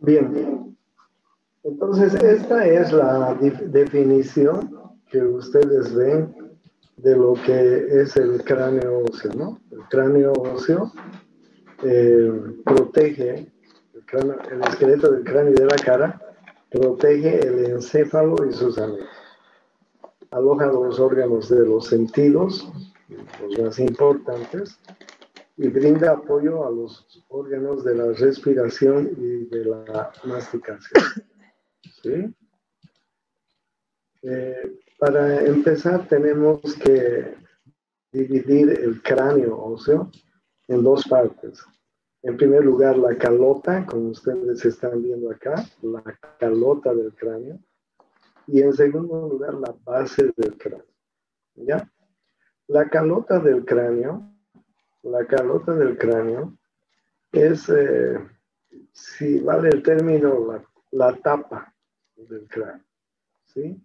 Bien, entonces esta es la definición que ustedes ven de lo que es el cráneo óseo, ¿no? El cráneo óseo protege el esqueleto del cráneo y de la cara, protege el encéfalo y sus anillos. Aloja los órganos de los sentidos, los más importantes, y brinda apoyo a los órganos de la respiración y de la masticación. ¿Sí? Para empezar, tenemos que dividir el cráneo óseo en dos partes. En primer lugar, la calota, como ustedes están viendo acá, la calota del cráneo. Y en segundo lugar, la base del cráneo. ¿Ya? La calota del cráneo es, si vale el término, la tapa del cráneo. ¿Sí?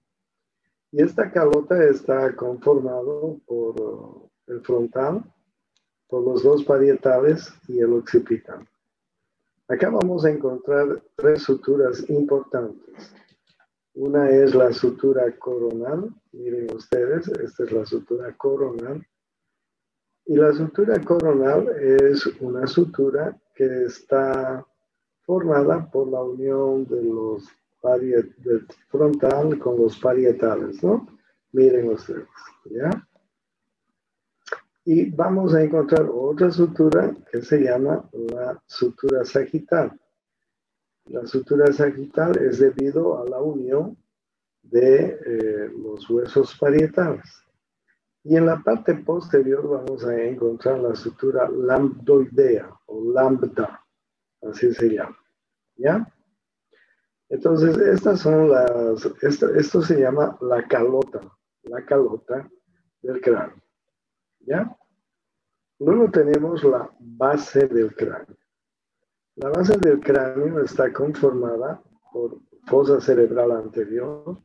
Y esta calota está conformado por el frontal, por los dos parietales y el occipital. Acá vamos a encontrar tres suturas importantes. Una es la sutura coronal, miren ustedes, esta es la sutura coronal. Y la sutura coronal es una sutura que está formada por la unión de los del frontal con los parietales, ¿no? Miren ustedes, ¿ya? Y vamos a encontrar otra sutura que se llama la sutura sagital. La sutura sagital es debido a la unión de los huesos parietales. Y en la parte posterior vamos a encontrar la sutura lambdoidea o lambda, así se llama, ¿ya? Entonces, estas son esto se llama la calota del cráneo, ¿ya? Luego tenemos la base del cráneo. La base del cráneo está conformada por fosa cerebral anterior,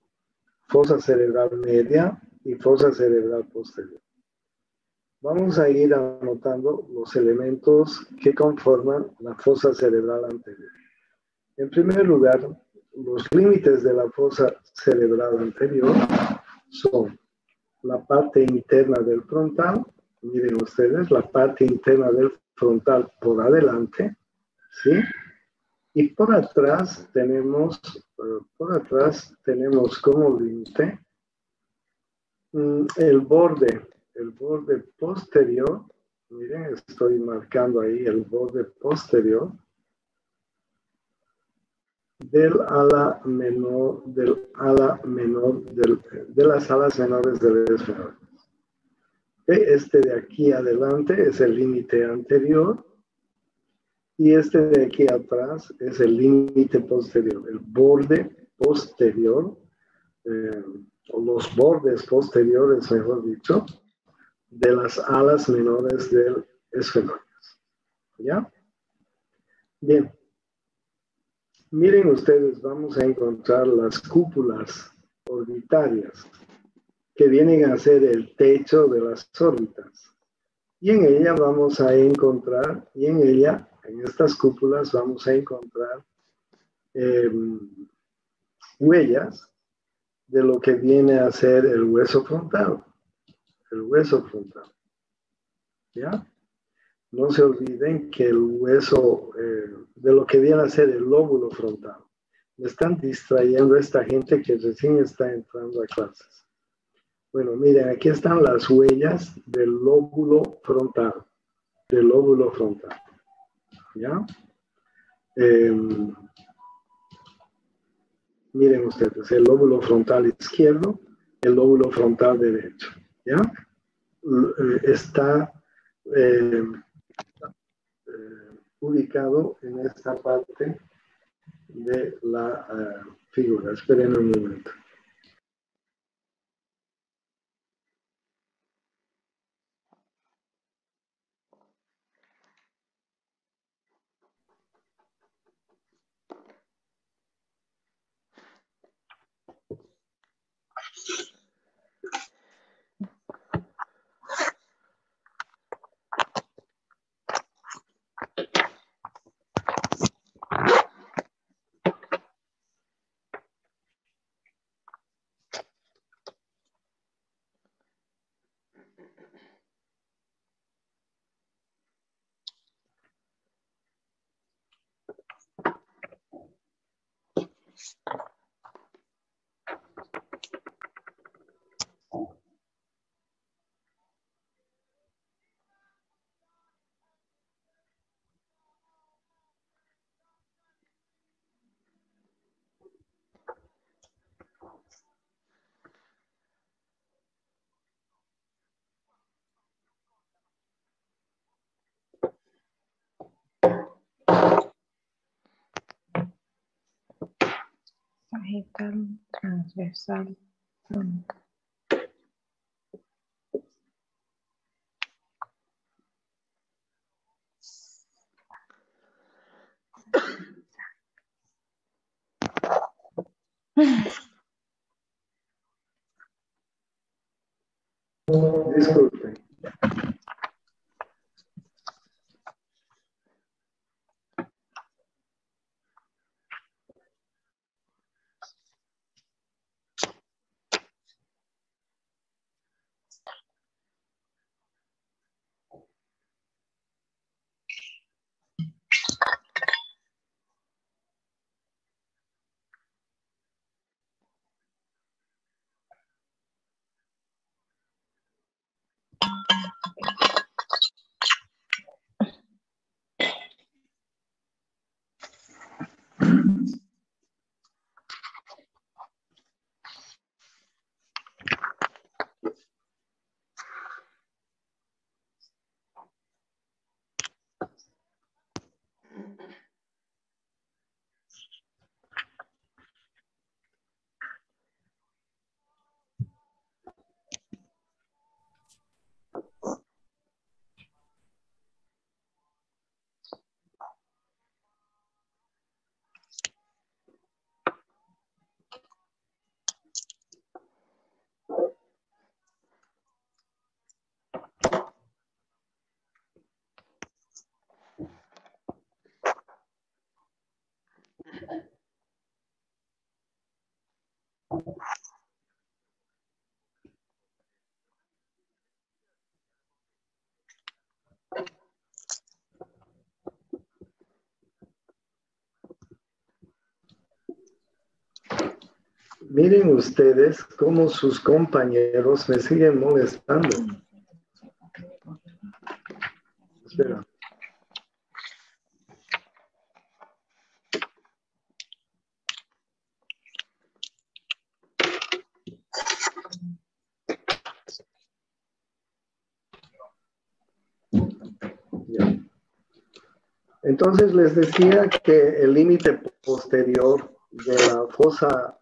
fosa cerebral media y fosa cerebral posterior. Vamos a ir anotando los elementos que conforman la fosa cerebral anterior. En primer lugar, los límites de la fosa cerebral anterior son la parte interna del frontal, miren ustedes, la parte interna del frontal por adelante, ¿sí? Y por atrás tenemos como límite el borde posterior, miren, estoy marcando ahí el borde posterior de las alas menores del esfenoide. Este de aquí adelante es el límite anterior y este de aquí atrás es el límite posterior, el borde posterior, o los bordes posteriores, mejor dicho, de las alas menores del esfenoide. ¿Ya? Bien. Miren ustedes, vamos a encontrar las cúpulas orbitarias que vienen a ser el techo de las órbitas. Y en ella vamos a encontrar, en estas cúpulas vamos a encontrar huellas de lo que viene a ser el hueso frontal. El hueso frontal. ¿Ya? No se olviden que el hueso, de lo que viene a ser el lóbulo frontal. Me están distrayendo esta gente que recién está entrando a clases. Bueno, miren, aquí están las huellas del lóbulo frontal. Del lóbulo frontal. ¿Ya? Miren ustedes, el lóbulo frontal izquierdo, el lóbulo frontal derecho. ¿Ya? Está ubicado en esta parte de la figura. Esperen un momento. sagital transversal. Disculpe. Miren ustedes cómo sus compañeros me siguen molestando. Espera. Ya. Entonces les decía que el límite posterior de la fosa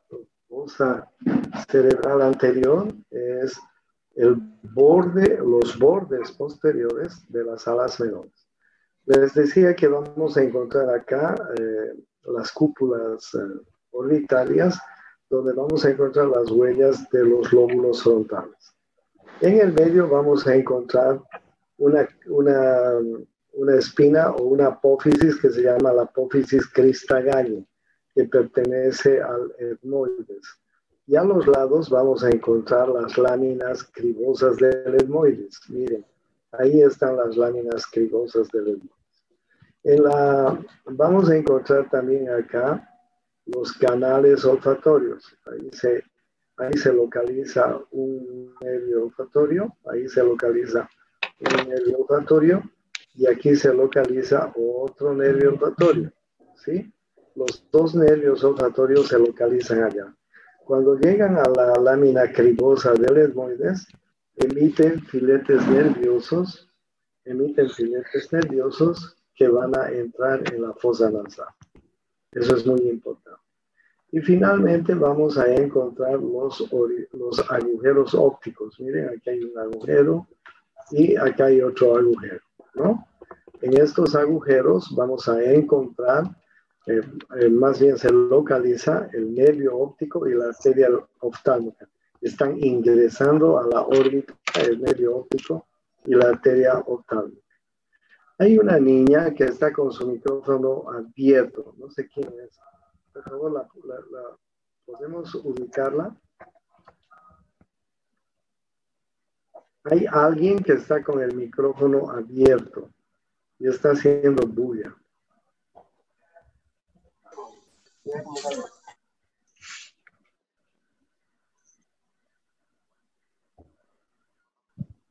cerebral anterior es los bordes posteriores de las alas menores. Les decía que vamos a encontrar acá las cúpulas orbitarias, donde vamos a encontrar las huellas de los lóbulos frontales. En el medio vamos a encontrar una espina o una apófisis que se llama la apófisis Cristagani, que pertenece al etmoides. Y a los lados vamos a encontrar las láminas cribosas del etmoides. Miren, ahí están las láminas cribosas del etmoides. Vamos a encontrar también acá los canales olfatorios. Ahí se localiza un nervio olfatorio, ahí se localiza un nervio olfatorio y aquí se localiza otro nervio olfatorio, ¿sí? Los dos nervios olfatorios se localizan allá. Cuando llegan a la lámina cribosa del etmoides, emiten filetes nerviosos que van a entrar en la fosa nasal. Eso es muy importante. Y finalmente vamos a encontrar los agujeros ópticos. Miren, aquí hay un agujero y acá hay otro agujero, ¿no? En estos agujeros vamos a encontrar, más bien se localiza el nervio óptico y la arteria oftálmica. Están ingresando a la órbita el nervio óptico y la arteria oftálmica. Hay una niña que está con su micrófono abierto, no sé quién es. Por favor, ¿podemos ubicarla? Hay alguien que está con el micrófono abierto y está haciendo bulla.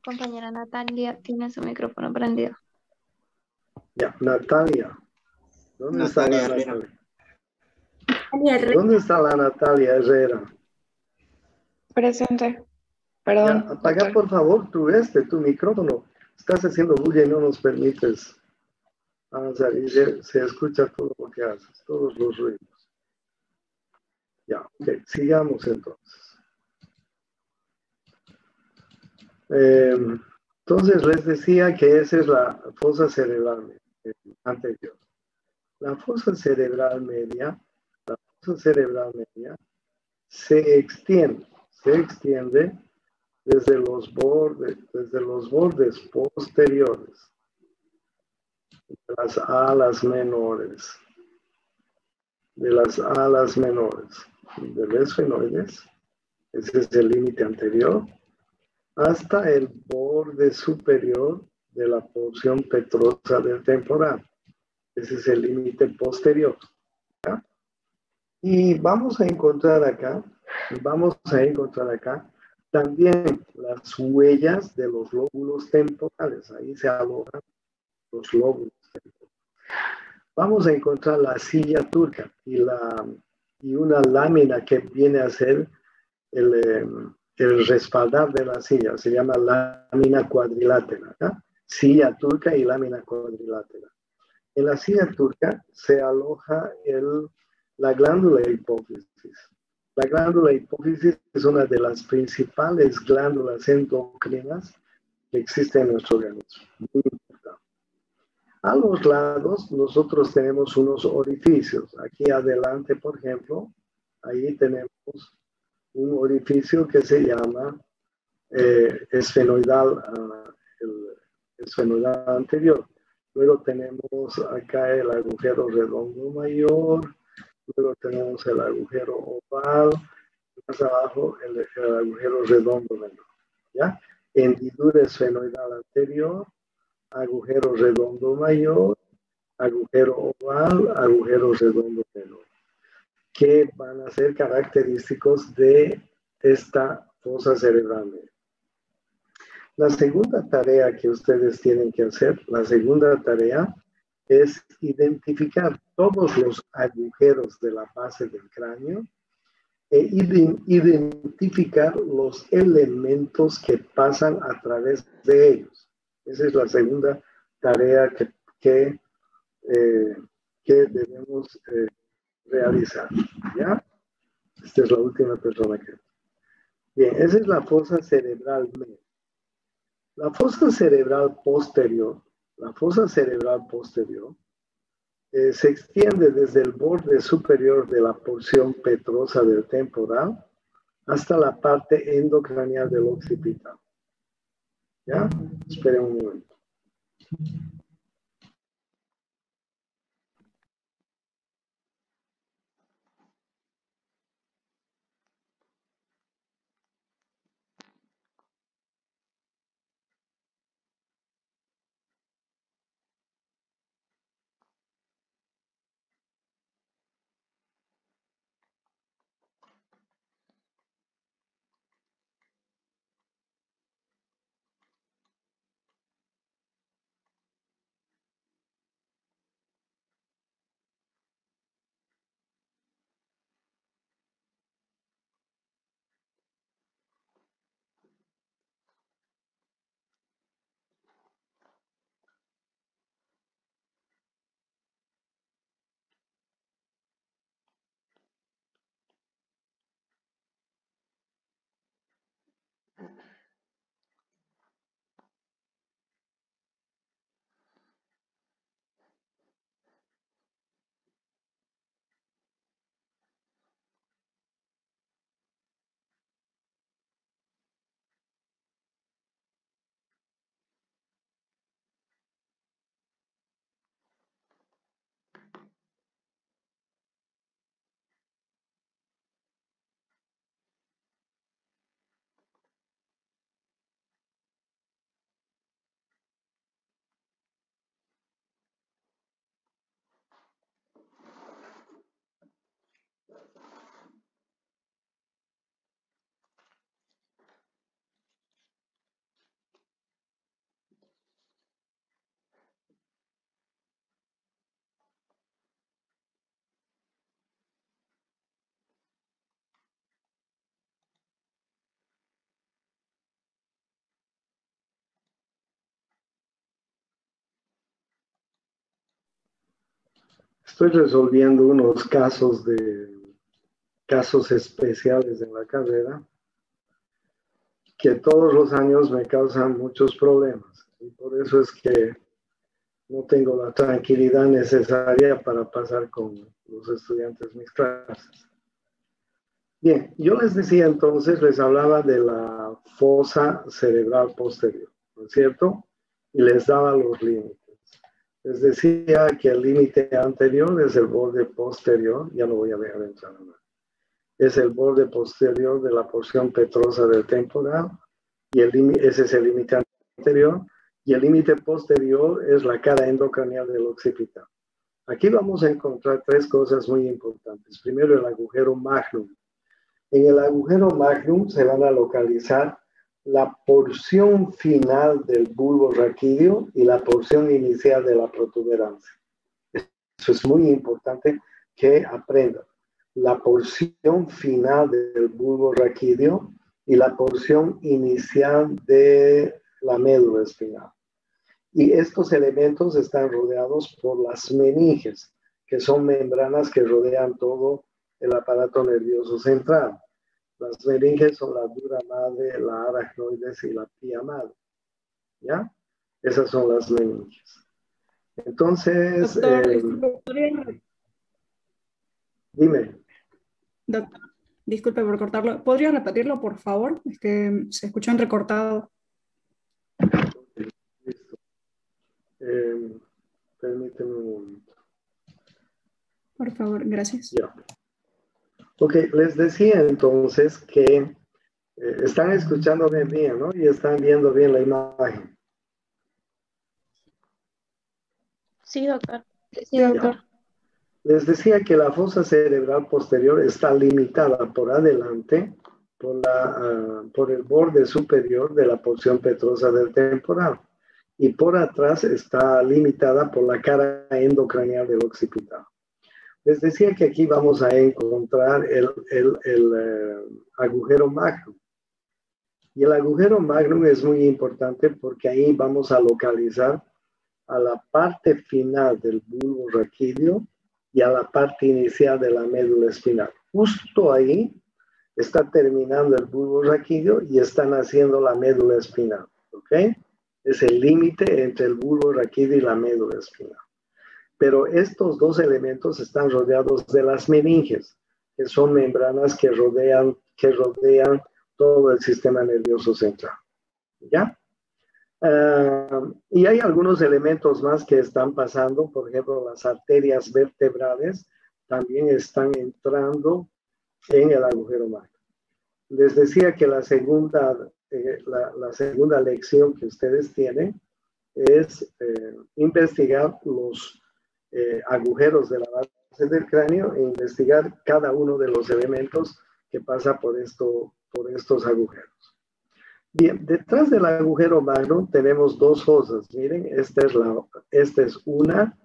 Compañera Natalia tiene su micrófono prendido. Ya, Natalia. ¿Dónde está la Natalia? ¿Dónde está la Natalia Herrera? Presente. Perdón. Ya, apaga por favor tu micrófono. Estás haciendo bulla y no nos permites avanzar. Y se escucha todo lo que haces, todos los ruidos. Ya, ok, sigamos entonces. Entonces les decía que esa es la fosa cerebral anterior. La fosa cerebral media, se extiende desde los bordes posteriores de las alas menores, del esfenoides, ese es el límite anterior, hasta el borde superior de la porción petrosa del temporal. Ese es el límite posterior. ¿Ya? Y vamos a encontrar acá también las huellas de los lóbulos temporales. Ahí se alojan los lóbulos temporales. Vamos a encontrar la silla turca y una lámina que viene a ser el respaldar de la silla. Se llama lámina cuadrilátera. ¿Ya? Silla turca y lámina cuadrilátera. En la silla turca se aloja la glándula hipófisis. La glándula hipófisis es una de las principales glándulas endocrinas que existen en nuestro organismo. Muy importante. A los lados nosotros tenemos unos orificios. Aquí adelante, por ejemplo, ahí tenemos un orificio que se llama esfenoidal, el esfenoidal anterior. Luego tenemos acá el agujero redondo mayor, luego tenemos el agujero oval, más abajo el agujero redondo menor. ¿Ya? Hendidura esfenoidal anterior, agujero redondo mayor, agujero oval, agujero redondo menor, que van a ser característicos de esta fosa cerebral. La segunda tarea que ustedes tienen que hacer, es identificar todos los agujeros de la base del cráneo e identificar los elementos que pasan a través de ellos. Esa es la segunda tarea que debemos realizar. ¿Ya? Esta es la última persona que... Bien, esa es la fosa cerebral media. La fosa cerebral posterior se extiende desde el borde superior de la porción petrosa del temporal hasta la parte endocranial del occipital. ¿Ya? Esperen un momento. Estoy resolviendo unos casos de casos especiales en la carrera que todos los años me causan muchos problemas. Y por eso es que no tengo la tranquilidad necesaria para pasar con los estudiantes mis clases. Bien, yo les decía entonces, les hablaba de la fosa cerebral posterior, ¿no es cierto? Y les daba los límites. Les decía que el límite anterior es el borde posterior, ya no voy a dejar entrar nada. Es el borde posterior de la porción petrosa del temporal, y ese es el límite anterior, y el límite posterior es la cara endocranial del occipital. Aquí vamos a encontrar tres cosas muy importantes. Primero, el agujero magnum. En el agujero magnum se van a localizar la porción final del bulbo raquídeo y la porción inicial de la protuberancia. Eso es muy importante que aprendan. La porción final del bulbo raquídeo y la porción inicial de la médula espinal. Y estos elementos están rodeados por las meninges, que son membranas que rodean todo el aparato nervioso central. Las meninges son la dura madre, la aracnoides y la pia madre. ¿Ya? Esas son las meninges. Entonces, Doctor, dime. Doctor, disculpe por cortarlo. ¿Podría repetirlo, por favor? Es que se escuchó entrecortado. Listo. Permíteme un momento. Por favor, gracias. Ya. Ok, les decía entonces que están escuchándome bien, ¿no? Y están viendo bien la imagen. Sí, doctor. Sí, doctor. Les decía que la fosa cerebral posterior está limitada por adelante por el borde superior de la porción petrosa del temporal, y por atrás está limitada por la cara endocranial del occipital. Les decía que aquí vamos a encontrar el agujero magnum. Y el agujero magnum es muy importante porque ahí vamos a localizar a la parte final del bulbo raquídeo y a la parte inicial de la médula espinal. Justo ahí está terminando el bulbo raquídeo y está naciendo la médula espinal. ¿Ok? Es el límite entre el bulbo raquídeo y la médula espinal. Pero estos dos elementos están rodeados de las meninges, que son membranas que rodean todo el sistema nervioso central. ¿Ya? Y hay algunos elementos más que están pasando. Por ejemplo, las arterias vertebrales también están entrando en el agujero magno. Les decía que la segunda lección que ustedes tienen es investigar los agujeros de la base del cráneo e investigar cada uno de los elementos que pasa por estos agujeros. Bien, detrás del agujero magno tenemos dos fosas. Miren, esta es una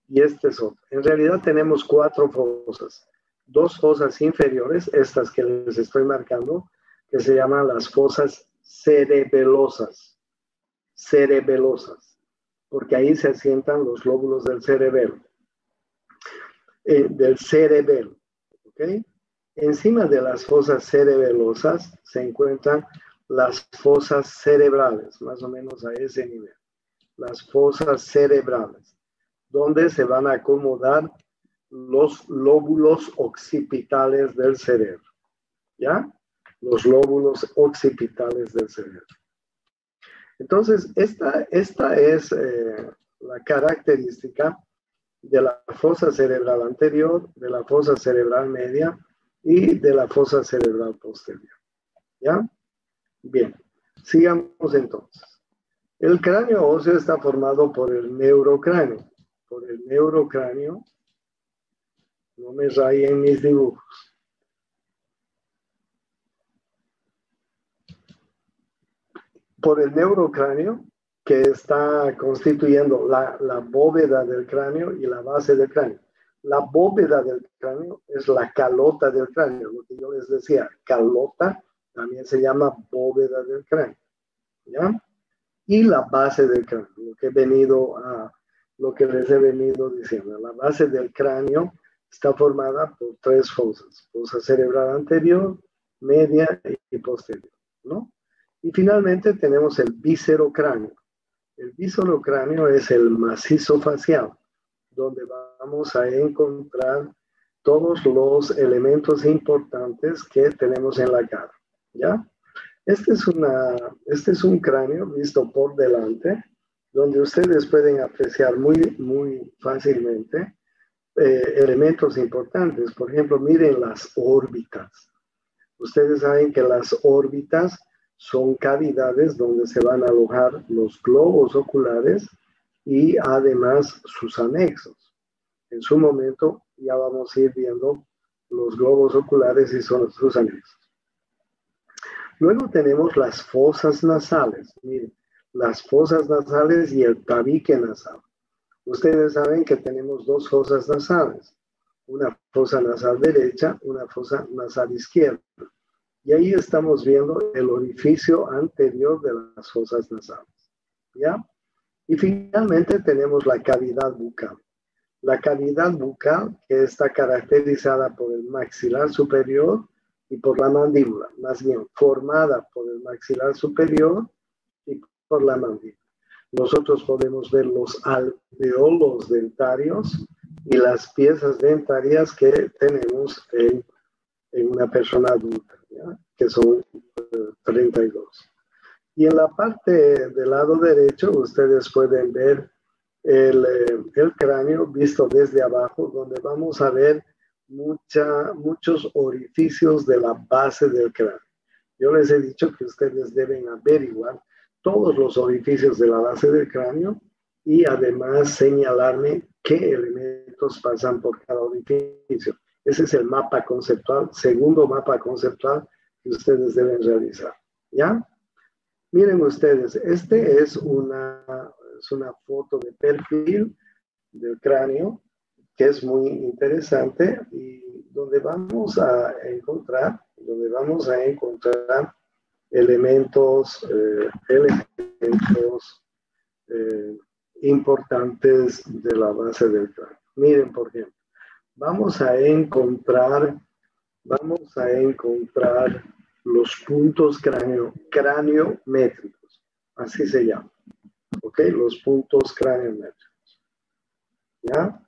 y esta es otra. En realidad tenemos cuatro fosas. Dos fosas inferiores, estas que les estoy marcando, que se llaman las fosas cerebelosas. Cerebelosas, porque ahí se asientan los lóbulos del cerebelo. ¿Ok? Encima de las fosas cerebelosas se encuentran las fosas cerebrales, más o menos a ese nivel. Las fosas cerebrales, donde se van a acomodar los lóbulos occipitales del cerebro. ¿Ya? Los lóbulos occipitales del cerebro. Entonces, esta es la característica de la fosa cerebral anterior, de la fosa cerebral media y de la fosa cerebral posterior. ¿Ya? Bien, sigamos entonces. El cráneo óseo está formado por el neurocráneo. Por el neurocráneo, no me rayen mis dibujos. Por el neurocráneo, que está constituyendo la bóveda del cráneo y la base del cráneo. La bóveda del cráneo es la calota del cráneo, lo que yo les decía, calota también se llama bóveda del cráneo, ¿ya? Y la base del cráneo, lo que les he venido diciendo. La base del cráneo está formada por tres fosas: fosa cerebral anterior, media y posterior, ¿no? Y finalmente tenemos el viscerocráneo. El viscerocráneo es el macizo facial, donde vamos a encontrar todos los elementos importantes que tenemos en la cara, ¿ya? Este es un cráneo visto por delante, donde ustedes pueden apreciar muy fácilmente elementos importantes. Por ejemplo, miren las órbitas. Ustedes saben que las órbitas son cavidades donde se van a alojar los globos oculares y además sus anexos. En su momento ya vamos a ir viendo los globos oculares y sus anexos. Luego tenemos las fosas nasales. Miren, las fosas nasales y el tabique nasal. Ustedes saben que tenemos dos fosas nasales. Una fosa nasal derecha, una fosa nasal izquierda. Y ahí estamos viendo el orificio anterior de las fosas nasales, ¿ya? Y finalmente tenemos la cavidad bucal. La cavidad bucal, que está caracterizada por el maxilar superior y por la mandíbula, más bien formada por el maxilar superior y por la mandíbula. Nosotros podemos ver los alveolos dentarios y las piezas dentarias que tenemos en una persona adulta, ¿ya? Que son 32. Y en la parte del lado derecho ustedes pueden ver el cráneo visto desde abajo, donde vamos a ver muchos orificios de la base del cráneo. Yo les he dicho que ustedes deben averiguar todos los orificios de la base del cráneo y además señalarme qué elementos pasan por cada orificio. Ese es el mapa conceptual, segundo mapa conceptual que ustedes deben realizar, ¿ya? Miren ustedes, este es una foto de perfil del cráneo que es muy interesante y donde vamos a encontrar elementos importantes de la base del cráneo. Miren, por ejemplo, vamos a encontrar los puntos craniométricos, así se llama, ¿ok? Los puntos craniométricos, ¿ya?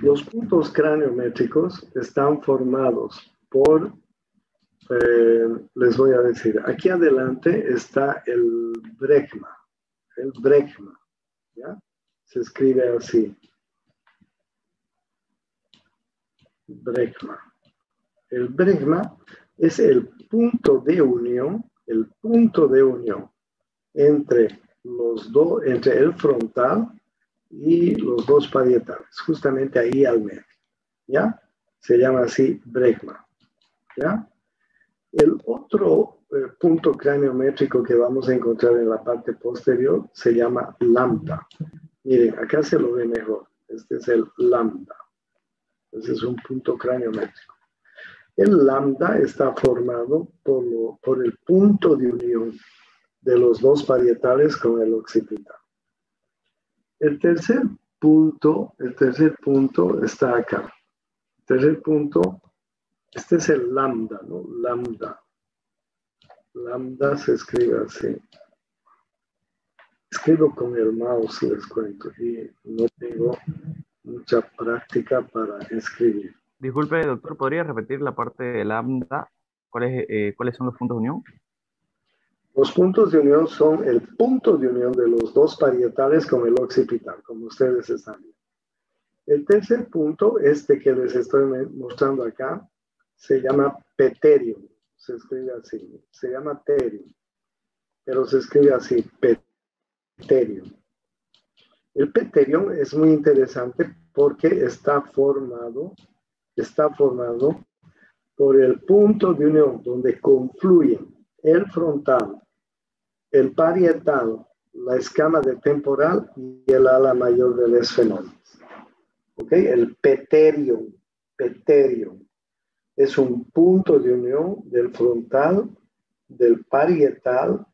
Los puntos craniométricos están formados por, les voy a decir, aquí adelante está el brecma, ¿ya? Se escribe así, brecma. El brecma es el punto de unión entre el frontal y los dos parietales, justamente ahí al medio, ¿ya? Se llama así brecma, ¿ya? El otro punto craniométrico que vamos a encontrar en la parte posterior se llama lambda. Miren, acá se lo ve mejor. Este es el lambda. Ese es un punto craniométrico. El lambda está formado por el punto de unión de los dos parietales con el occipital. El tercer punto está acá. El tercer punto, este es el lambda, ¿no? Lambda. Lambda se escribe así. Escribo con el mouse, les cuento, y no tengo mucha práctica para escribir. Disculpe, doctor, ¿podría repetir la parte de lambda? ¿Cuáles son los puntos de unión? Los puntos de unión son el punto de unión de los dos parietales con el occipital, como ustedes están viendo. El tercer punto, este que les estoy mostrando acá, se llama peterium. Se escribe así, se llama terium, pero se escribe así, peterium. El peterium es muy interesante porque está formado por el punto de unión donde confluyen el frontal, el parietal, la escama de temporal y el ala mayor del esfenoides. ¿Ok? El peterium es un punto de unión del frontal, del parietal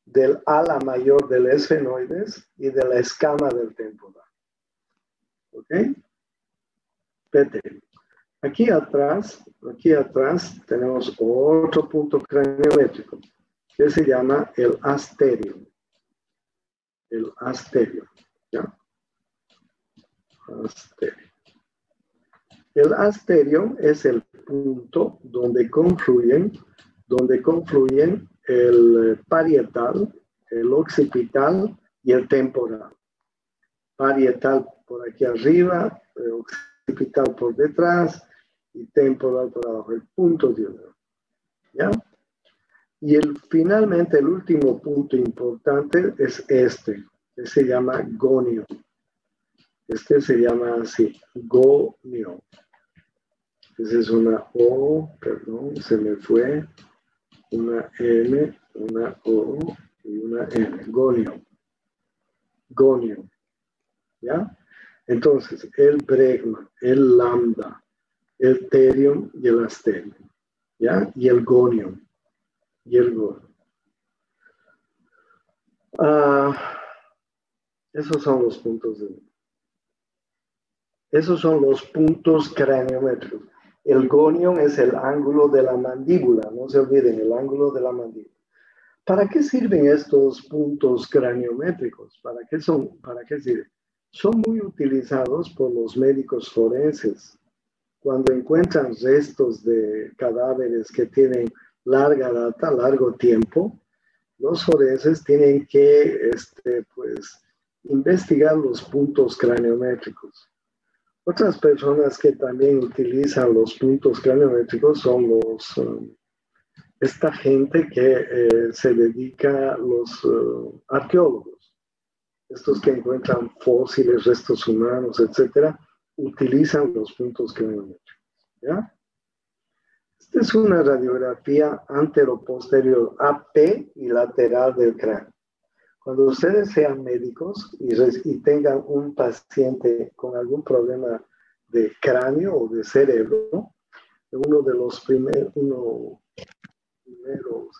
del ala mayor del esfenoides y de la escama del temporal. ¿Ok? Vete. Aquí atrás tenemos otro punto craniométrico que se llama el asterio. El asterio. ¿Ya? Asterio. El asterio es el punto donde confluyen el parietal, el occipital y el temporal. Parietal por aquí arriba, occipital por detrás y temporal por abajo, el punto de unión. ¿Ya? Y finalmente el último punto importante es este, que se llama gonio. Este se llama así, gonio. Esa es una O, perdón, se me fue, una N, una O y una N, gonio. Gonio. ¿Ya? Entonces, el bregma, el lambda, el terium y el asterium. ¿Ya? Y el gonio. Y el gonio. Esos son los puntos esos son los puntos craniométricos. El gonium es el ángulo de la mandíbula, no se olviden, el ángulo de la mandíbula. ¿Para qué sirven estos puntos craniométricos? ¿Para qué sirven? Son muy utilizados por los médicos forenses. Cuando encuentran restos de cadáveres que tienen larga data, largo tiempo, los forenses tienen que investigar los puntos craniométricos. Otras personas que también utilizan los puntos craniométricos son esta gente que se dedica a los arqueólogos. Estos que encuentran fósiles, restos humanos, etcétera, utilizan los puntos craniométricos. ¿Ya? Esta es una radiografía anteroposterior AP y lateral del cráneo. Cuando ustedes sean médicos y tengan un paciente con algún problema de cráneo o de cerebro, uno de los primeros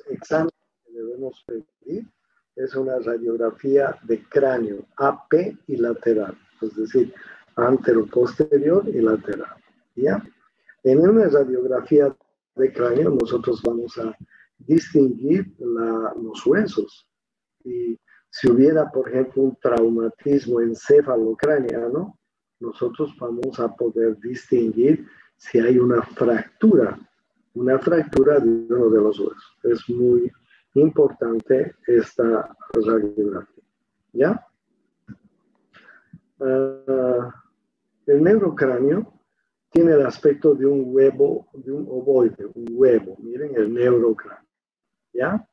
exámenes que debemos pedir es una radiografía de cráneo AP y lateral, es decir, anteroposterior y lateral. ¿Ya? En una radiografía de cráneo nosotros vamos a distinguir los huesos. Y si hubiera, por ejemplo, un traumatismo encefalocraneano, nosotros vamos a poder distinguir si hay una fractura de uno de los huesos. Es muy importante esta radiografía. ¿Ya? El neurocráneo tiene el aspecto de un huevo, de un ovoide, un huevo. Miren el neurocráneo. ¿Ya?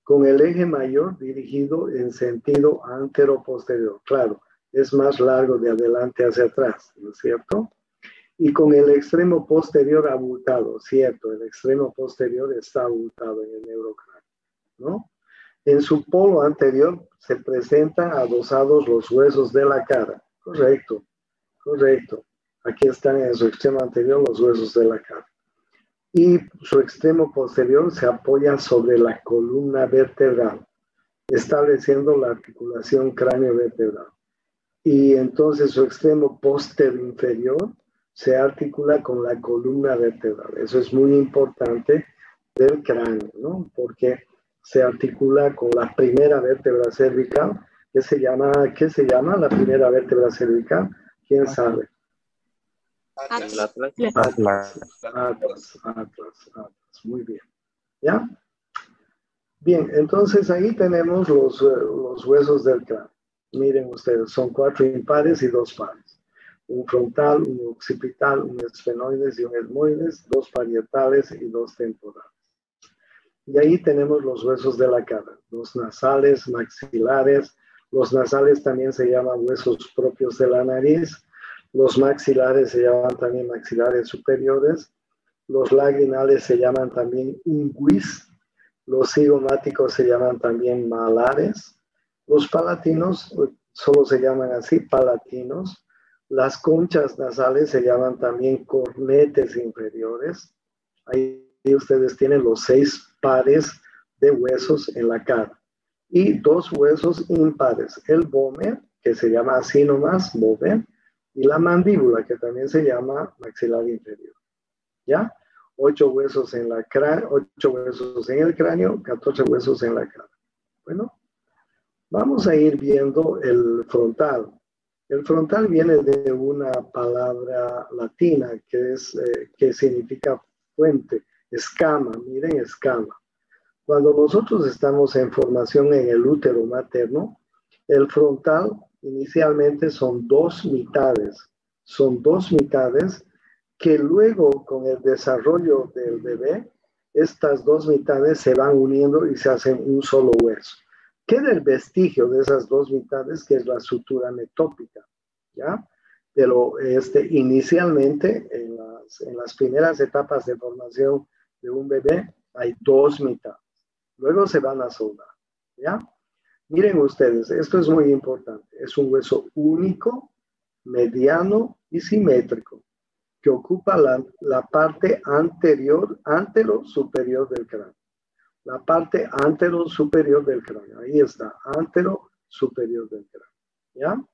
Con el eje mayor dirigido en sentido antero-posterior. Claro, es más largo de adelante hacia atrás, ¿no es cierto? Y con el extremo posterior abultado, ¿cierto? El extremo posterior está abultado en el neurocráneo, ¿no? En su polo anterior se presentan adosados los huesos de la cara. Correcto, correcto. Aquí están en su extremo anterior los huesos de la cara. Y su extremo posterior se apoya sobre la columna vertebral, estableciendo la articulación cráneo-vertebral. Y entonces su extremo posterior inferior se articula con la columna vertebral. Eso es muy importante del cráneo, ¿no? Porque se articula con la primera vértebra cervical. ¿Qué se llama la primera vértebra cervical? ¿Quién sabe? Atlas. Muy bien. ¿Ya? Bien, entonces ahí tenemos los huesos del cráneo. Miren ustedes, son 4 impares y 2 pares. Un frontal, un occipital, un esfenoides y un etmoides, 2 parietales y 2 temporales. Y ahí tenemos los huesos de la cara, los nasales, maxilares. Los nasales también se llaman huesos propios de la nariz. Los maxilares se llaman también maxilares superiores. Los lagrinales se llaman también unguis. Los cigomáticos se llaman también malares. Los palatinos solo se llaman así, palatinos. Las conchas nasales se llaman también cornetes inferiores. Ahí ustedes tienen los 6 pares de huesos en la cara. y dos huesos impares, el vómer, que se llama así nomás, vómer, y la mandíbula, que también se llama maxilar inferior. ¿Ya? 8 huesos en la 8 huesos en el cráneo, 14 huesos en la cara. Bueno, vamos a ir viendo el frontal. El frontal viene de una palabra latina que significa fuente, escama, miren, escama. Cuando nosotros estamos en formación en el útero materno, el frontal inicialmente son dos mitades que luego con el desarrollo del bebé, estas dos mitades se van uniendo y se hacen un solo hueso. Queda el vestigio de esas dos mitades, que es la sutura metópica, ¿ya? Pero inicialmente, en las primeras etapas de formación de un bebé, hay dos mitades. Luego se van a soldar, ¿ya? Miren ustedes, esto es muy importante. Es un hueso único, mediano y simétrico, que ocupa la parte antero-superior del cráneo. La parte antero-superior del cráneo. Ahí está, antero-superior del cráneo. ¿Ya?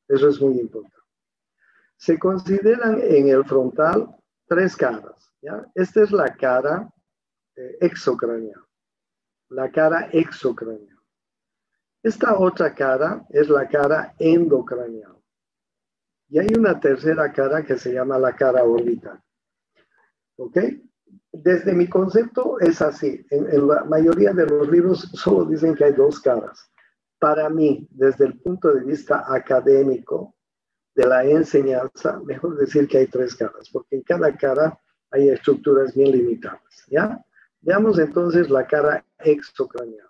Eso es muy importante. Se consideran en el frontal tres caras. ¿Ya? Esta es la cara exocraneal. La cara exocraneal. Esta otra cara es la cara endocraneal. Y hay una tercera cara que se llama la cara orbital. ¿Ok? Desde mi concepto es así. En la mayoría de los libros solo dicen que hay dos caras. Para mí, desde el punto de vista académico de la enseñanza, mejor decir que hay tres caras, porque en cada cara hay estructuras bien limitadas. ¿Ya? Veamos entonces la cara exocraneal.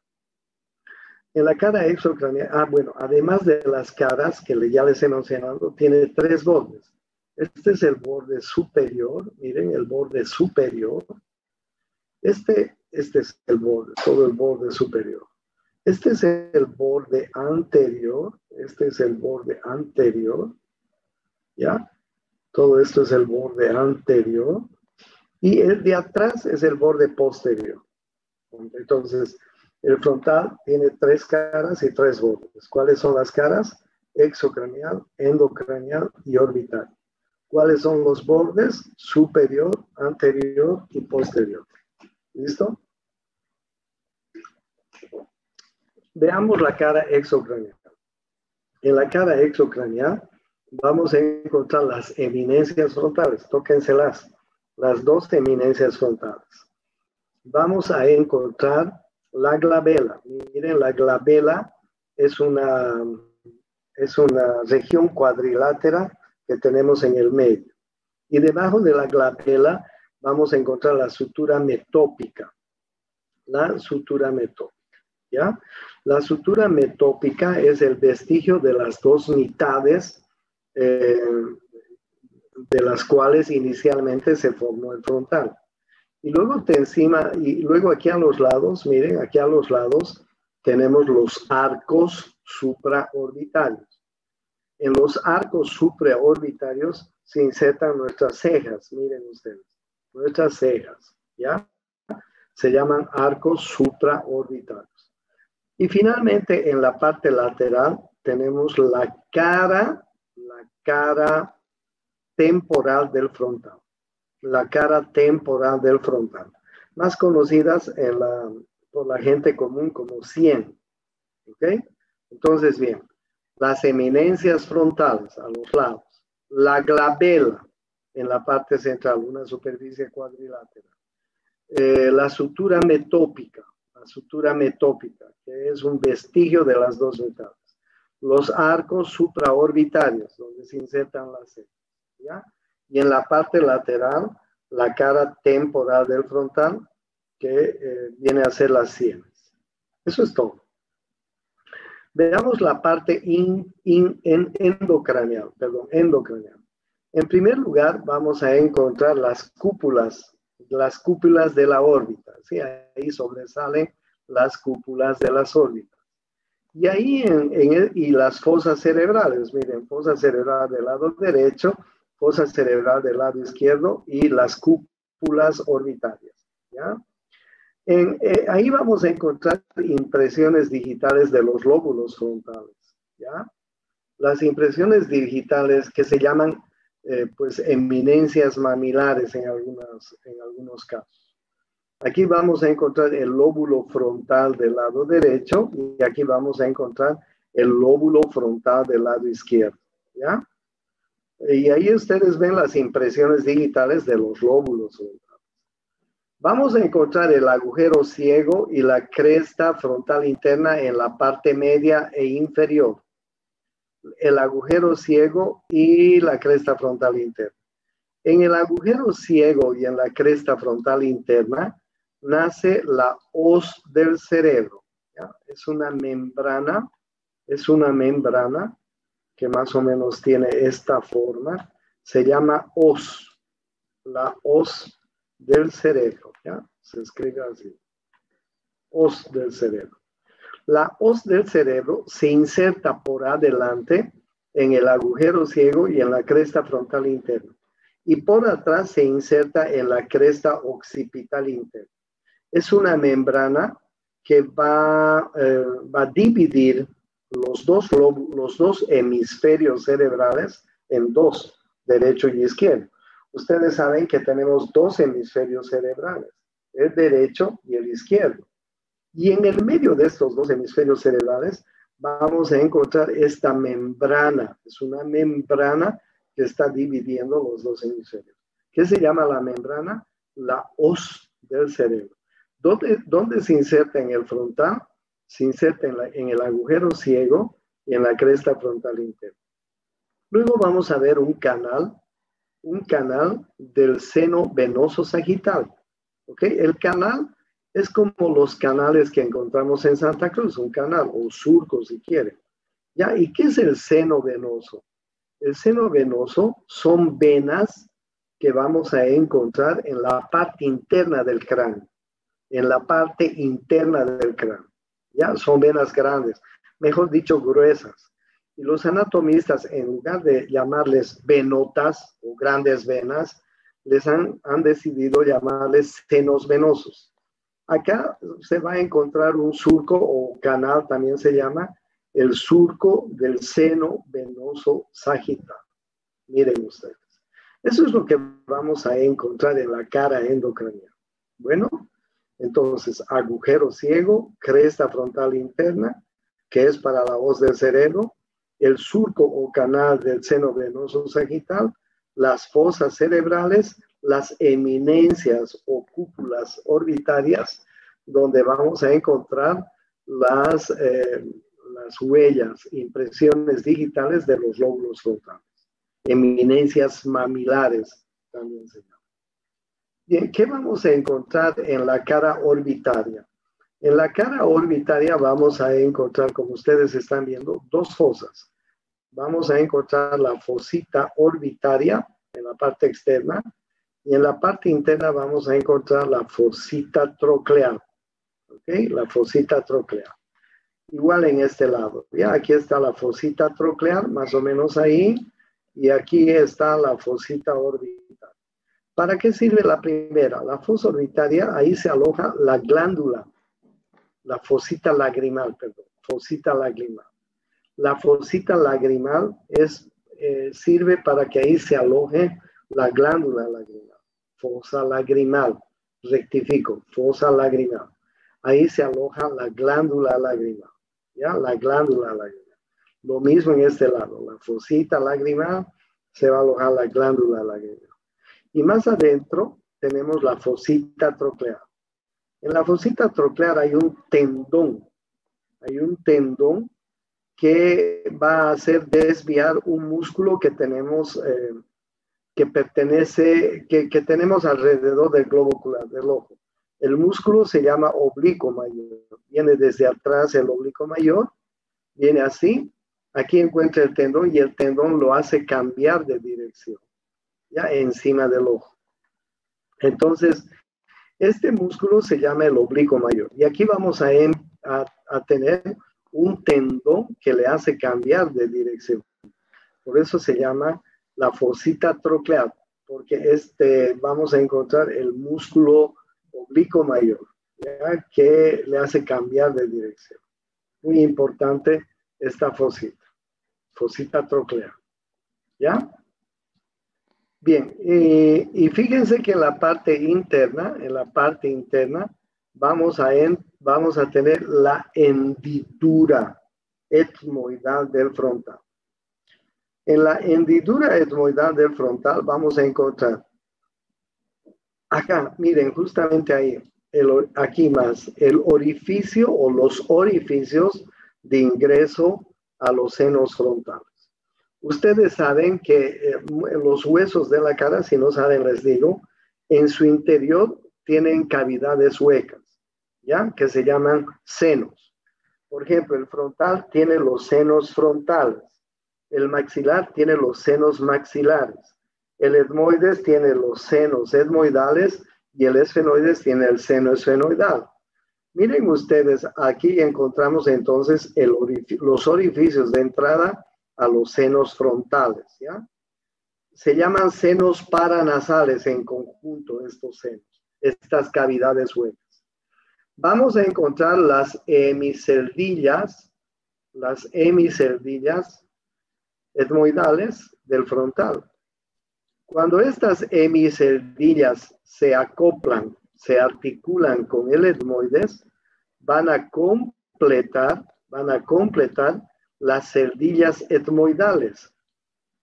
En la cara exocraneal, bueno, además de las caras que ya les he mencionado, tiene tres bordes. Este es el borde superior, miren, el borde superior. Este es el borde, todo el borde superior. Este es el borde anterior, ¿ya? Todo esto es el borde anterior. Y el de atrás es el borde posterior. Entonces, el frontal tiene tres caras y tres bordes. ¿Cuáles son las caras? Exocraneal, endocraneal y orbital. ¿Cuáles son los bordes? Superior, anterior y posterior. ¿Listo? Veamos la cara exocraneal. En la cara exocraneal vamos a encontrar las eminencias frontales. Tóquenselas. Las dos eminencias frontales. Vamos a encontrar la glabela. Miren, la glabela es una región cuadrilátera que tenemos en el medio. Y debajo de la glabela vamos a encontrar la sutura metópica. La sutura metópica, ¿ya? La sutura metópica es el vestigio de las dos mitades de las cuales inicialmente se formó el frontal. Y luego luego aquí a los lados, miren, aquí a los lados tenemos los arcos supraorbitarios. En los arcos supraorbitarios se insertan nuestras cejas, miren ustedes, nuestras cejas, ¿ya? Se llaman arcos supraorbitarios. Y finalmente en la parte lateral tenemos la cara temporal del frontal. La cara temporal del frontal, más conocidas por la gente común como 100. ¿Ok? Entonces, bien, las eminencias frontales a los lados, la glabela en la parte central, una superficie cuadrilátera, la sutura metópica, que es un vestigio de las dos mitades, los arcos supraorbitarios, donde se insertan las cejas, ¿ya? Y en la parte lateral, la cara temporal del frontal, que viene a ser las sienes. Eso es todo. Veamos la parte endocraneal. En primer lugar, vamos a encontrar las cúpulas de la órbita. ¿Sí? Ahí sobresalen las cúpulas de las órbitas. Y ahí y las fosas cerebrales, miren, fosa cerebral del lado derecho, fosa cerebral del lado izquierdo y las cúpulas orbitarias, ¿ya? Ahí vamos a encontrar impresiones digitales de los lóbulos frontales, ¿ya? Las impresiones digitales que se llaman pues eminencias mamilares en algunos casos. Aquí vamos a encontrar el lóbulo frontal del lado derecho y aquí vamos a encontrar el lóbulo frontal del lado izquierdo, ¿ya? Y ahí ustedes ven las impresiones digitales de los lóbulos frontales. Vamos a encontrar el agujero ciego y la cresta frontal interna en la parte media e inferior. El agujero ciego y la cresta frontal interna. En el agujero ciego y en la cresta frontal interna nace la hoz del cerebro, ¿ya? Es una membrana que más o menos tiene esta forma, se llama hoz, la hoz del cerebro, ¿ya? Se escribe así, hoz del cerebro. La hoz del cerebro se inserta por adelante en el agujero ciego y en la cresta frontal interna, y por atrás se inserta en la cresta occipital interna. Es una membrana que va a dividir los dos hemisferios cerebrales en dos, derecho y izquierdo. Ustedes saben que tenemos dos hemisferios cerebrales, el derecho y el izquierdo. Y en el medio de estos dos hemisferios cerebrales vamos a encontrar esta membrana. Es una membrana que está dividiendo los dos hemisferios. ¿Qué se llama la membrana? La hoz del cerebro. ¿Dónde se inserta en el frontal? Se inserta en el agujero ciego y en la cresta frontal interna. Luego vamos a ver un canal del seno venoso sagital. ¿Ok? El canal es como los canales que encontramos en Santa Cruz, un canal o surco si quieren. ¿Ya? ¿Y qué es el seno venoso? El seno venoso son venas que vamos a encontrar en la parte interna del cráneo. En la parte interna del cráneo. ¿Ya? Son venas grandes, mejor dicho, gruesas. Y los anatomistas, en lugar de llamarles venotas o grandes venas, les han decidido llamarles senos venosos. Acá se va a encontrar un surco o canal, también se llama el surco del seno venoso sagital. Miren ustedes. Eso es lo que vamos a encontrar en la cara endocraniana. Bueno, entonces agujero ciego, cresta frontal interna, que es para la hoz del cerebro, el surco o canal del seno venoso sagital, las fosas cerebrales, las eminencias o cúpulas orbitarias, donde vamos a encontrar las huellas, impresiones digitales de los lóbulos frontales. Eminencias mamilares también se llaman. Bien, ¿qué vamos a encontrar en la cara orbitaria? En la cara orbitaria vamos a encontrar, como ustedes están viendo, dos fosas. Vamos a encontrar la fosita orbitaria en la parte externa y en la parte interna vamos a encontrar la fosita troclear. ¿Ok? La fosita troclear. Igual en este lado. Ya, aquí está la fosita troclear, más o menos ahí. Y aquí está la fosita orbital. ¿Para qué sirve la primera? La fosa orbitaria, ahí se aloja la glándula. La fosita lagrimal, perdón. Fosita lagrimal. La fosita lagrimal sirve para que ahí se aloje la glándula lagrimal. Fosa lagrimal. Rectifico. Fosa lagrimal. Ahí se aloja la glándula lagrimal. ¿Ya? La glándula lagrimal. Lo mismo en este lado. La fosita lagrimal se va a alojar la glándula lagrimal. Y más adentro tenemos la fosita troclear. En la fosita troclear hay un tendón. Hay un tendón que va a hacer desviar un músculo que tenemos, que tenemos alrededor del globo ocular, del ojo. El músculo se llama oblicuo mayor. Viene desde atrás el oblicuo mayor, viene así. Aquí encuentra el tendón y el tendón lo hace cambiar de dirección, ya encima del ojo. Entonces, este músculo se llama el oblicuo mayor. Y aquí vamos a tener un tendón que le hace cambiar de dirección. Por eso se llama la fosita troclear, porque vamos a encontrar el músculo oblicuo mayor. ¿ya? Que le hace cambiar de dirección. Muy importante esta fosita troclear, ¿ya? Bien, y fíjense que en la parte interna, vamos a tener la hendidura etmoidal del frontal. En la hendidura etmoidal del frontal vamos a encontrar, acá, miren, justamente ahí, aquí más, el orificio o los orificios de ingreso a los senos frontales. Ustedes saben que los huesos de la cara, si no saben, les digo, en su interior tienen cavidades huecas, ¿ya? Que se llaman senos. Por ejemplo, el frontal tiene los senos frontales. El maxilar tiene los senos maxilares. El etmoides tiene los senos etmoidales y el esfenoides tiene el seno esfenoidal. Miren ustedes, aquí encontramos entonces los orificios de entrada a los senos frontales, ¿ya? Se llaman senos paranasales en conjunto estos senos, estas cavidades huecas. Vamos a encontrar las hemicerdillas etmoidales del frontal. Cuando estas hemicerdillas se acoplan, se articulan con el etmoides, van a completar las cerdillas etmoidales,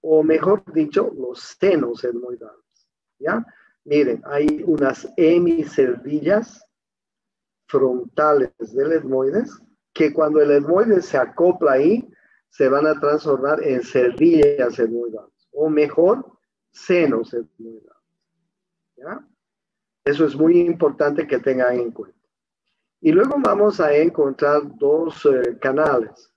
o mejor dicho, los senos etmoidales, ¿ya? Miren, hay unas hemicerdillas frontales del etmoides que cuando el etmoides se acopla ahí, se van a transformar en cerdillas etmoidales, o mejor, senos etmoidales, ¿ya? Eso es muy importante que tengan en cuenta. Y luego vamos a encontrar dos canales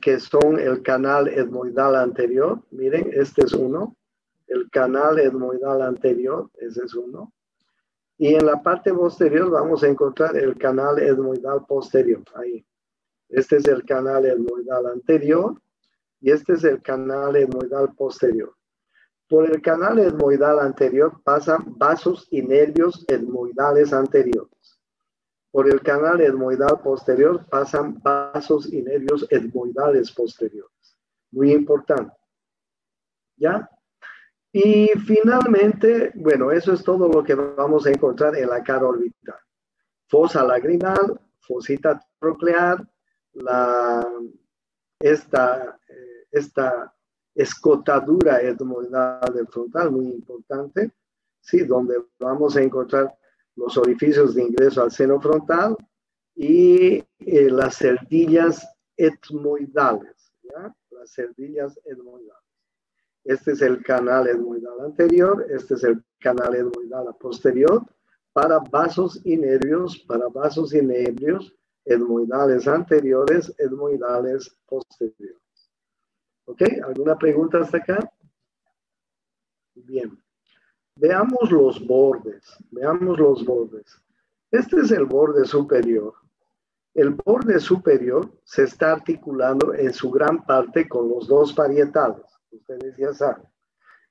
que son el canal etmoidal anterior. Miren, este es uno. El canal etmoidal anterior, ese es uno. Y en la parte posterior vamos a encontrar el canal etmoidal posterior. Ahí. Este es el canal etmoidal anterior y este es el canal etmoidal posterior. Por el canal etmoidal anterior pasan vasos y nervios etmoidales anteriores. Por el canal etmoidal posterior pasan vasos y nervios etmoidales posteriores. Muy importante. ¿Ya? Y finalmente, bueno, eso es todo lo que vamos a encontrar en la cara orbital. Fosa lagrimal, fosita troclear, esta escotadura etmoidal del frontal, muy importante, ¿sí? Donde vamos a encontrar los orificios de ingreso al seno frontal y las cerdillas etmoidales, ¿ya? Las cerdillas etmoidales. Este es el canal etmoidal anterior, este es el canal etmoidal posterior para vasos y nervios etmoidales anteriores, etmoidales posteriores. ¿Ok? ¿Alguna pregunta hasta acá? Bien. Veamos los bordes. Este es el borde superior. El borde superior se está articulando en su gran parte con los dos parietales. Ustedes ya saben.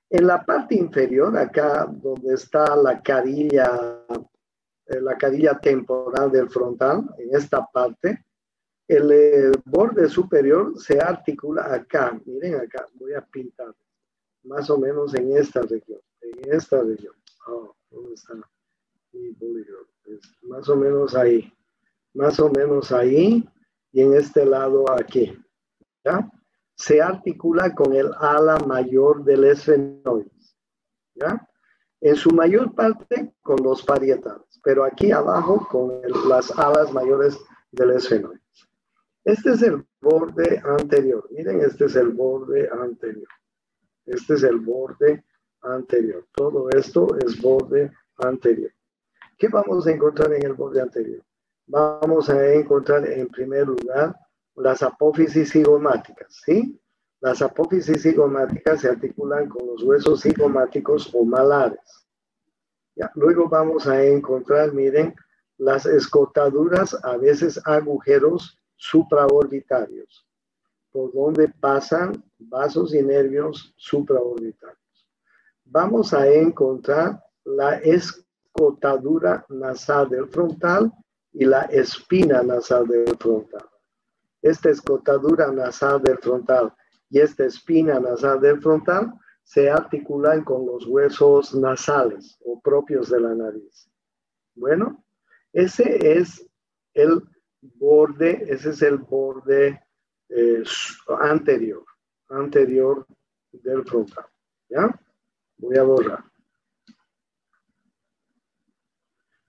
En la parte inferior, acá donde está la carilla temporal del frontal, en esta parte, el borde superior se articula acá. Miren acá, voy a pintar. Más o menos en esta región. Oh, ¿dónde está mi bolígrafo? Más o menos ahí. Y en este lado aquí. ¿Ya? Se articula con el ala mayor del esfenoides. ¿Ya? En su mayor parte con los parietales, pero aquí abajo con las alas mayores del esfenoides. Este es el borde anterior. Miren, este es el borde anterior. Todo esto es borde anterior. ¿Qué vamos a encontrar en el borde anterior? Vamos a encontrar en primer lugar las apófisis cigomáticas, ¿sí? Las apófisis cigomáticas se articulan con los huesos cigomáticos o malares. ¿Ya? Luego vamos a encontrar, miren, las escotaduras, a veces agujeros supraorbitarios, por donde pasan vasos y nervios supraorbitarios. Vamos a encontrar escotadura nasal del frontal y la espina nasal del frontal. Esta escotadura nasal del frontal y esta espina nasal del frontal se articulan con los huesos nasales o propios de la nariz. Bueno, ese es el borde anterior del frontal. ¿Ya? Voy a borrar.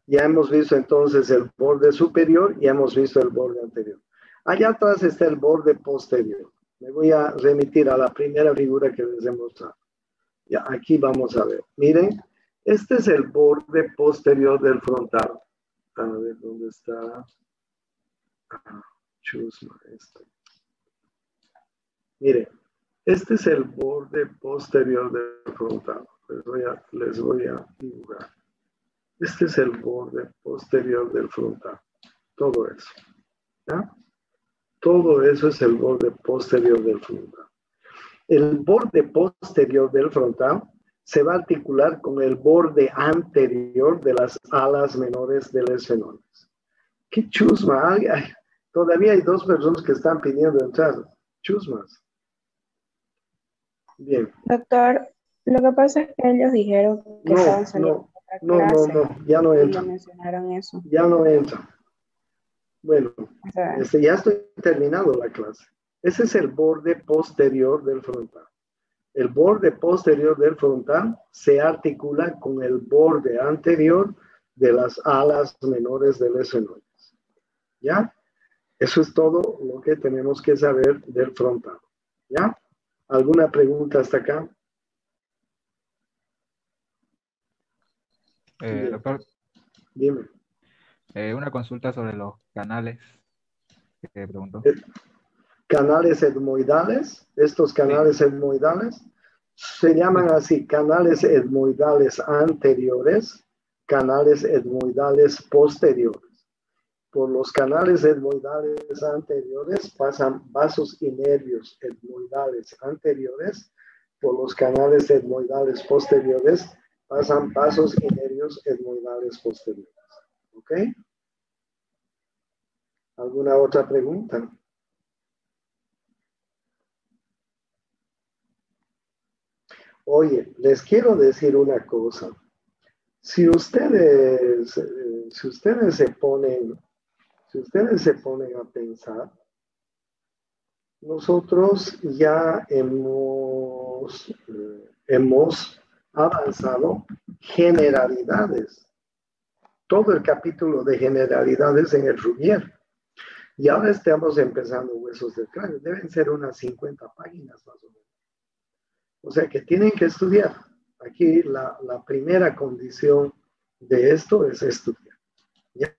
Ya hemos visto entonces el borde superior y hemos visto el borde anterior. Allá atrás está el borde posterior. Me voy a remitir a la primera figura que les he mostrado. Ya, aquí vamos a ver. Miren, este es el borde posterior del frontal. A ver, ¿dónde está? Chusma, este. Miren, este es el borde posterior del frontal. Les voy a dibujar. Este es el borde posterior del frontal. Todo eso. ¿Ya? Todo eso es el borde posterior del frontal. El borde posterior del frontal se va a articular con el borde anterior de las alas menores del esfenoides. ¡Qué chusma! Todavía hay 2 personas que están pidiendo entrar. Chusmas. Bien. Doctor, lo que pasa es que ellos dijeron que estaban saliendo de otra clase ya no y entra. le mencionaron eso. Ya no entra. Bueno, O sea, ya estoy terminando la clase. Ese es el borde posterior del frontal. El borde posterior del frontal se articula con el borde anterior de las alas menores del esfenoides. ¿Ya? Eso es todo lo que tenemos que saber del frontal. ¿Ya? ¿Alguna pregunta hasta acá? Doctor, Dime. una consulta sobre los canales que preguntó. Canales etmoidales, estos canales etmoidales se llaman así, canales etmoidales anteriores, canales etmoidales posteriores. Por los canales etmoidales anteriores pasan vasos y nervios etmoidales anteriores. Por los canales etmoidales posteriores pasan vasos y nervios etmoidales posteriores. ¿Ok? ¿Alguna otra pregunta? Oye, les quiero decir una cosa. Si ustedes se ponen a pensar, nosotros ya hemos avanzado generalidades. Todo el capítulo de generalidades en el Rubier. Y ahora estamos empezando huesos del cráneo. Deben ser unas 50 páginas más o menos. O sea que tienen que estudiar. Aquí la primera condición de esto es estudiar. ¿Ya?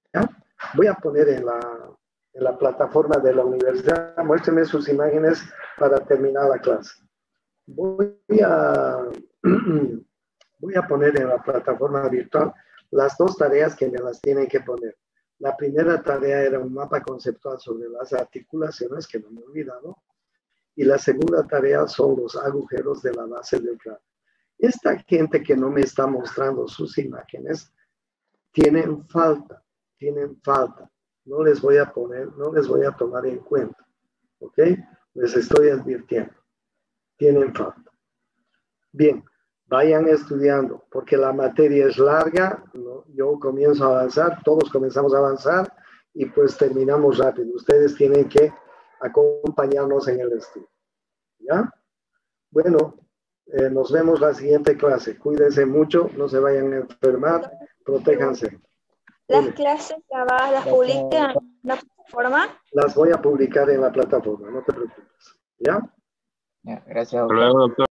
Voy a poner en la plataforma de la universidad, muéstrenme sus imágenes para terminar la clase. Voy a poner en la plataforma virtual las 2 tareas que me las tienen que poner. La primera tarea era un mapa conceptual sobre las articulaciones, que no me he olvidado, y la segunda tarea son los agujeros de la base del cráneo. Esta gente que no me está mostrando sus imágenes, tienen falta. No les voy a tomar en cuenta. ¿Ok? Les estoy advirtiendo. Tienen falta. Bien, vayan estudiando, porque la materia es larga, ¿no? Yo comienzo a avanzar, todos comenzamos a avanzar, y pues terminamos rápido. Ustedes tienen que acompañarnos en el estudio. ¿Ya? Bueno, nos vemos la siguiente clase. Cuídense mucho, no se vayan a enfermar, protéjanse. ¿Las clases grabadas las publican en la plataforma? Las voy a publicar en la plataforma, no te preocupes. ¿Ya? Ya, gracias, Hasta doctor. luego, doctor.